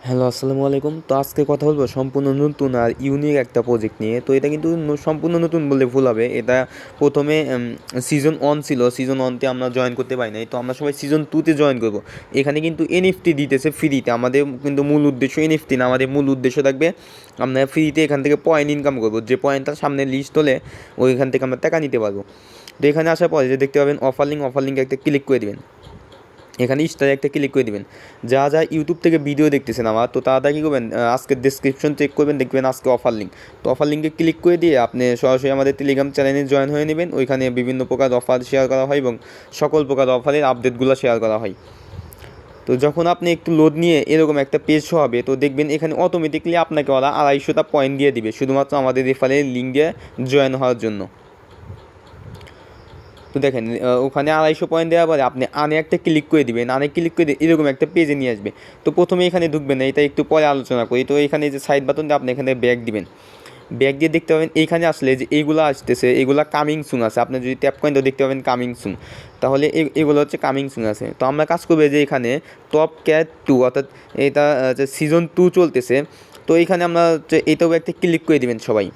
Hello, আসসালামু আলাইকুম। তো আজকে কথা বলবো সম্পূর্ণ নতুন আর ইউনিক একটা প্রজেক্ট নিয়ে। তো এটা কিন্তু সম্পূর্ণ নতুন বললে ভুল হবে। এটা প্রথমে সিজন 1 ছিল। সিজন 1 তে আমরা জয়েন করতে পারি নাই। তো আমরা সবাই সিজন 2 তে জয়েন করব। এখানে কিন্তু এনএফটি দিতেছে ফ্রিতে। আমাদের কিন্তু মূল উদ্দেশ্য এনএফটি না, আমাদের মূল উদ্দেশ্য থাকবে আমরা ফ্রিতে এখান থেকে পয়েন্ট ইনকাম করব। যে পয়েন্টটা সামনে লিস্ট হলে ওইখান থেকে আমরা টাকা নিতে পারবো। তো এখানে আসার পরে যে দেখতে পাবেন অফার লিঙ্ক একটা ক্লিক করে দিবেন। এখানে স্টারে একটা ক্লিক করে দিবেন। যা ইউটিউব থেকে ভিডিও দেখতেছেন আমার, তো তাড়াতাড়ি কী করবেন, আজকের ডেসক্রিপশন চেক করবেন, দেখবেন আজকে অফার লিঙ্ক। তো অফার লিঙ্কে ক্লিক করে দিয়ে আপনি সরাসরি আমাদের টেলিগ্রাম চ্যানেলে জয়েন হয়ে নেবেন। ওইখানে বিভিন্ন প্রকার অফার শেয়ার করা হয় এবং সকল প্রকার অফারের আপডেটগুলো শেয়ার করা হয়। তো যখন আপনি একটু লোড নিয়ে এরকম একটা পেজ শো হবে, তো দেখবেন এখানে অটোমেটিকলি আপনাকে ওরা 250টা পয়েন্ট দিয়ে দিবে শুধুমাত্র আমাদের রেফারের লিঙ্ক দিয়ে জয়েন হওয়ার জন্য। তো দেখেন ওখানে 250 পয়েন্ট দেওয়ার পরে আপনি আনে একটা ক্লিক করে দিবেন। আনে ক্লিক করে দিয়ে এরকম একটা পেজে নিয়ে আসবে। তো প্রথমে এখানে ঢুকবেন না, এটা একটু পরে আলোচনা করি। তো এখানে যে সাইড বাটন দিয়ে আপনি এখানে ব্যাক দিবেন। ব্যাক দিয়ে দেখতে পাবেন এইখানে আসলে যে এইগুলো আসতেছে, এগুলো কামিং সুন আছে। আপনি যদি ট্যাপ করেন তো দেখতে পাবেন কামিং সুন। তাহলে এগুলো হচ্ছে কামিং সুন আছে। তো আমরা কাজ করবো যে এখানে টপ ক্যাট 2 অর্থাৎ এটা যে সিজন 2 চলতেছে। তো এইখানে আমরা হচ্ছে এটাও একটা ক্লিক করে দিবেন সবাই।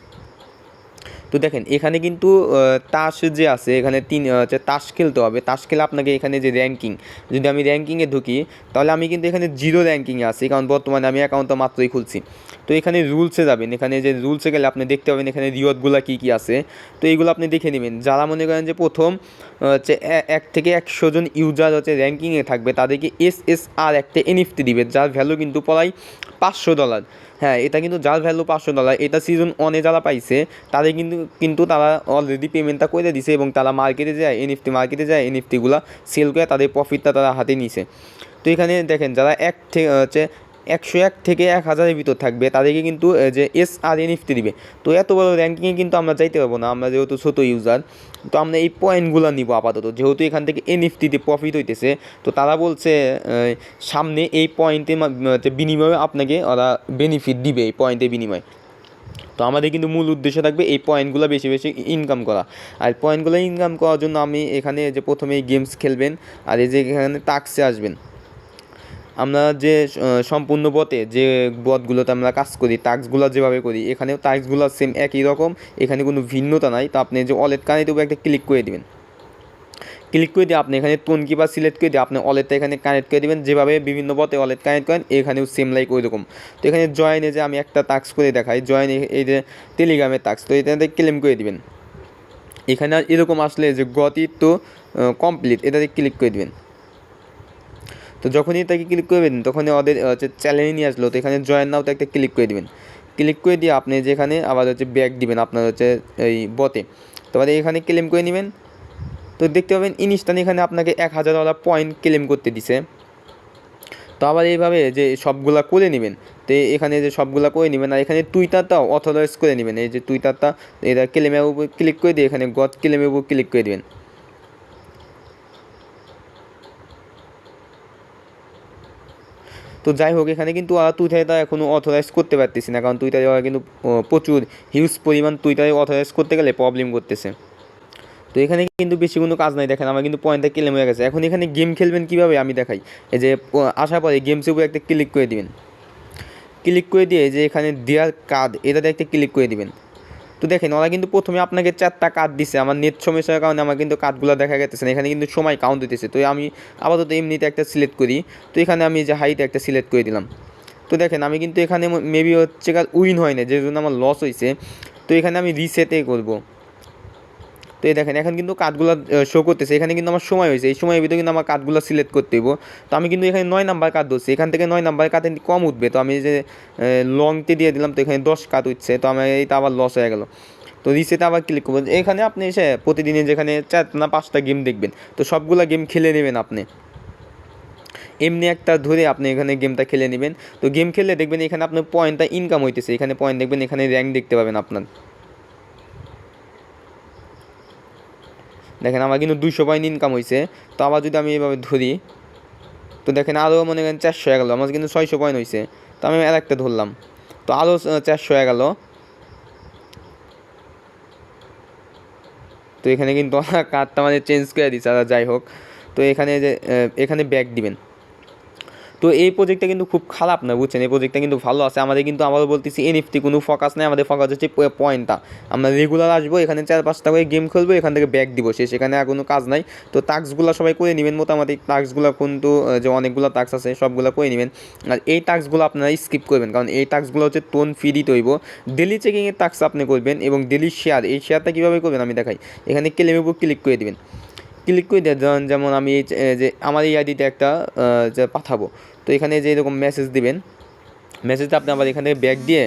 তো দেখেন এখানে কিন্তু তাস যে আছে, এখানে তাস খেলতে হবে। তাস খেলে আপনাকে এখানে যে র্যাঙ্কিং, যদি আমি র্যাঙ্কিংয়ে ঢুকি তাহলে আমি কিন্তু এখানে 0 র্যাঙ্কিংয়ে আছি, কারণ বর্তমানে আমি অ্যাকাউন্টটা মাত্রই খুলছি। তো এখানে রুলসে যাবেন। এখানে যে রুলসে গেলে আপনি দেখতে পাবেন এখানে রিওয়ার্ডগুলো কী কী আছে। তো এইগুলো আপনি দেখে নেবেন। যারা মনে করেন যে প্রথম হচ্ছে 1 থেকে 100 জন ইউজার হচ্ছে র্যাঙ্কিংয়ে থাকবে, তাদেরকে SSR একটা এনএফটি দিবে, যার ভ্যালু কিন্তু প্রায় $500। হ্যাঁ, এটা কিন্তু যার ভ্যালু $500, এটা সিজন 1 যারা পাইছে তাদের কিন্তু তারা অলরেডি পেমেন্টটা করে দিছে এবং তারা মার্কেটে যায়, এনএফটি মার্কেটে যায়, এনএফটিগুলো সেল করে তাদের প্রফিটটা তারা হাতে নিছে। তো এখানে দেখেন যারা 101 থেকে 1000-এর ভিতর থাকবে তাদেরকে কিন্তু যে SR এনএফটি দিবে। তো এত বড় র্যাঙ্কিংয়ে কিন্তু আমরা যাইতে পারবো না, আমরা যেহেতু ছোটো ইউজার। তো আমরা এই পয়েন্টগুলো নিব আপাতত, যেহেতু এখান থেকে এনএফটিতে প্রফিট হইতেছে। তো তারা বলছে সামনে এই পয়েন্টের বিনিময়ে আপনাকে ওরা বেনিফিট দিবে এই পয়েন্টের বিনিময়ে। তো আমাদের কিন্তু মূল উদ্দেশ্য থাকবে এই পয়েন্টগুলো বেশি বেশি ইনকাম করা। আর পয়েন্টগুলো ইনকাম করার জন্য আমি এখানে যে প্রথমেই গেমস খেলবেন আর এই যে এখানে টাস্কে আসবেন। আমরা যে সম্পূর্ণ বটে যে বটগুলোতে আমরা কাজ করি, টাস্কগুলো যেভাবে করি এখানেও টাস্কগুলো সেম একই রকম, এখানে কোনো ভিন্নতা নাই। তো আপনি যে ওয়ালেট কানেক্ট একটা ক্লিক করে দেবেন। ক্লিক করে দিয়ে আপনি এখানে টোন কিপার সিলেক্ট করে দিয়ে আপনি ওয়ালেটটা এখানে কানেক্ট করে দেবেন। যেভাবে বিভিন্ন পথে ওয়ালেট কানেক্ট করেন এখানেও সেম লাইক ওই রকম। তো এখানে জয়েনে যে আমি একটা টাস্ক করে দেখাই, জয়েন এই যে টেলিগ্রামের টাস্ক, তো এটাতে ক্লেম করে দিবেন। এখানে এরকম আসলে যে গতি তো কমপ্লিট, এটাতে ক্লিক করে দিবেন। তো যখনই এটাকে ক্লিক করবেন তখনই ওদের হচ্ছে চ্যালেঞ্জ নিয়ে আসলো। তো এখানে জয়েন নাও তো একটা ক্লিক করে দিবেন। ক্লিক করে দিয়ে আপনি যেখানে আবার হচ্ছে ব্যাক দিবেন আপনার হচ্ছে এই বতে। তো আবার এখানে ক্লেম করে নেবেন। তো দেখতে পাবেন ইনস্ট্যান্ট এখানে আপনাকে $1000 পয়েন্ট ক্লেম করতে দিছে। তো আবার এইভাবে যে সবগুলা করে নেবেন। তো এখানে যে সবগুলা করে নেবেন আর এখানে টুইটারটাও অথরাইজ করে নেবেন। এই যে টুইটারটা, এটা ক্লেমের উপর ক্লিক করে দিয়ে এখানে গট ক্লেমের উপর ক্লিক করে দেবেন। তো যাই হোক, এখানে কিন্তু টুইটারটা এখনও অথরাইজ করতে পারতেছি না, কারণ টুইটারে ওরা কিন্তু প্রচুর হিউজ পরিমাণ টুইটারে অথরাইজ করতে গেলে প্রবলেম করতেছে। তো এখানে কিন্তু বেশি কোনো কাজ নাই। দেখেন আমার কিন্তু পয়েন্টটা ক্লেম হয়ে গেছে। এখন এখানে গেম খেলবেন কীভাবে আমি দেখাই। এই যে আসার পরে গেমসের উপর একটা ক্লিক করে দিবেন। ক্লিক করে দিয়ে যে এখানে দেয়ার কার্ড, এটাতে একটা ক্লিক করে দিবেন। তো দেখেন ওরা কিন্তু প্রথমে আপনাকে 4টা কার্ড দিছে। আমার নেট সমস্যার কারণে আমার কিন্তু কার্ডগুলো দেখা গেছে না, এখানে কিন্তু সময় কাউন্ট দিতেছে। তো আমি আপাতত এমনিতে একটা সিলেক্ট করি। তো এখানে আমি যে হাইট একটা সিলেক্ট করে দিলাম। তো দেখেন আমি কিন্তু এখানে মেবি হচ্ছে উইন হয় না, যে জন্য আমার লস হয়েছে। তো এখানে আমি রিসেটে করবো। তো এই দেখেন এখন কিন্তু কার্ডগুলো শো করতেছে। এখানে কিন্তু আমার সময় হয়েছে, এই সময়ের ভিতরে কিন্তু আমার কার্ডগুলো সিলেক্ট করতে হইব। তো আমি কিন্তু এখানে 9 নাম্বার কার্ড ধরছি, এখান থেকে 9 নাম্বার কার্ড কম উঠবে। তো আমি যে লংতে দিয়ে দিলাম, তো এখানে 10 কার্ড উঠছে। তো আমার এইটা আবার লস হয়ে গেল। তো রিসেটে আবার ক্লিক করবো। এখানে আপনি এসে প্রতিদিনে যেখানে 4 না 5টা গেম দেখবেন, তো সবগুলা গেম খেলে নেবেন আপনি। এমনি একটা ধরে আপনি এখানে গেমটা খেলে নেবেন। তো গেম খেললে দেখবেন এখানে আপনার পয়েন্টটা ইনকাম হইতেছে। এখানে পয়েন্ট দেখবেন, এখানে র্যাঙ্ক দেখতে পাবেন আপনার। দেখেন আমার কিন্তু 200 পয়েন্ট ইনকাম হয়েছে। তো আবার যদি আমি এইভাবে ধরি, তো দেখেন আরও মনে করেন 400 হয়ে গেলো। আমার কিন্তু 600 পয়েন্ট হয়েছে। তো আমি আর একটা ধরলাম, তো আরও 400 হয়ে গেলো। তো এখানে কিন্তু কার্ডটা মানে চেঞ্জ করে দিচ্ছে। আর যাই হোক, তো এখানে যে এখানে ব্যাক দিবেন। তো এই প্রজেক্টটা কিন্তু খুব খারাপ না, বুঝছেন, এই প্রজেক্টটা কিন্তু ভালো আছে। আমাদের কিন্তু আবারও বলতেছি এনএফটি কোনো ফোকাস নেই, আমাদের ফোকাস হচ্ছে পয়েন্টটা। আমরা রেগুলার আসবো, এখানে 4-5টা করে গেম খেলবো, এখান থেকে ব্যাক দিব, সেখানে আর কোনো কাজ নাই। তো টাস্কগুলো সবাই করে নেবেন, মোটামুটি টাস্কগুলো কিন্তু যে অনেকগুলো টাস্ক আছে সবগুলো করে নেবেন। আর এই টাস্কগুলো আপনারা স্কিপ করবেন, কারণ এই টাস্কগুলো হচ্ছে টোন ফ্রি দিতে হইব। ডেলি চেকিংয়ের টাস্ক আপনি করবেন এবং ডেলি শেয়ার, এই শেয়ারটা কীভাবে করবেন আমি দেখাই। এখানে ক্লেমের উপর ক্লিক করে দেবেন, ক্লিক করে দিয়ে যেমন আমি যে আমার এই আইডিতে একটা যে পাঠাবো, তো এখানে যে এরকম মেসেজ দিবেন, মেসেজটা আপনি আবার এখানে ব্যাক দিয়ে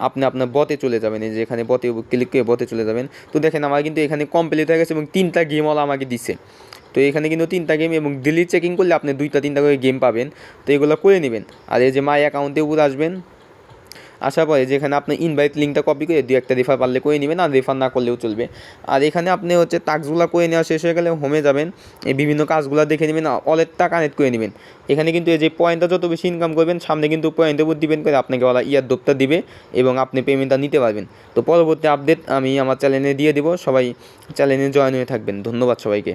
আপনি আপনার বতে চলে যাবেন। এই যে এখানে বতে ক্লিক করে বতে চলে যাবেন। তো দেখেন আমার কিন্তু এখানে কমপ্লিট হয়ে গেছে এবং 3টা গেমওয়ালা আমাকে দিছে। তো এখানে কিন্তু 3টা গেম এবং ডেলি চেকিং করলে আপনি 2-3টা করে গেম পাবেন। তো এগুলো করে নেবেন। আর এই যে মাই অ্যাকাউন্টে উপরে আসবেন, আসার পরে যেখানে আপনি ইনভাইট লিঙ্কটা কপি করে 2-1টা রেফার পারলে করে নেবেন, আর রেফার না করলেও চলবে। আর এখানে আপনি হচ্ছে টাস্কগুলো করে নেওয়া শেষ হয়ে গেলে হোমে যাবেন, এই বিভিন্ন কাজগুলো দেখে নেবেন, ওয়ালেটটা কানেক্ট করে নেবেন। এখানে কিন্তু এই যে পয়েন্টটা যত বেশি ইনকাম করবেন সামনে কিন্তু পয়েন্টের উপর ডিপেন্ড করে আপনাকে ওরা ইয়ারড্রপটা দিবে এবং আপনি পেমেন্টটা নিতে পারবেন। তো পরবর্তী আপডেট আমি আমার চ্যানেলে দিয়ে দেবো, সবাই চ্যানেলে জয়েন হয়ে থাকবেন। ধন্যবাদ সবাইকে।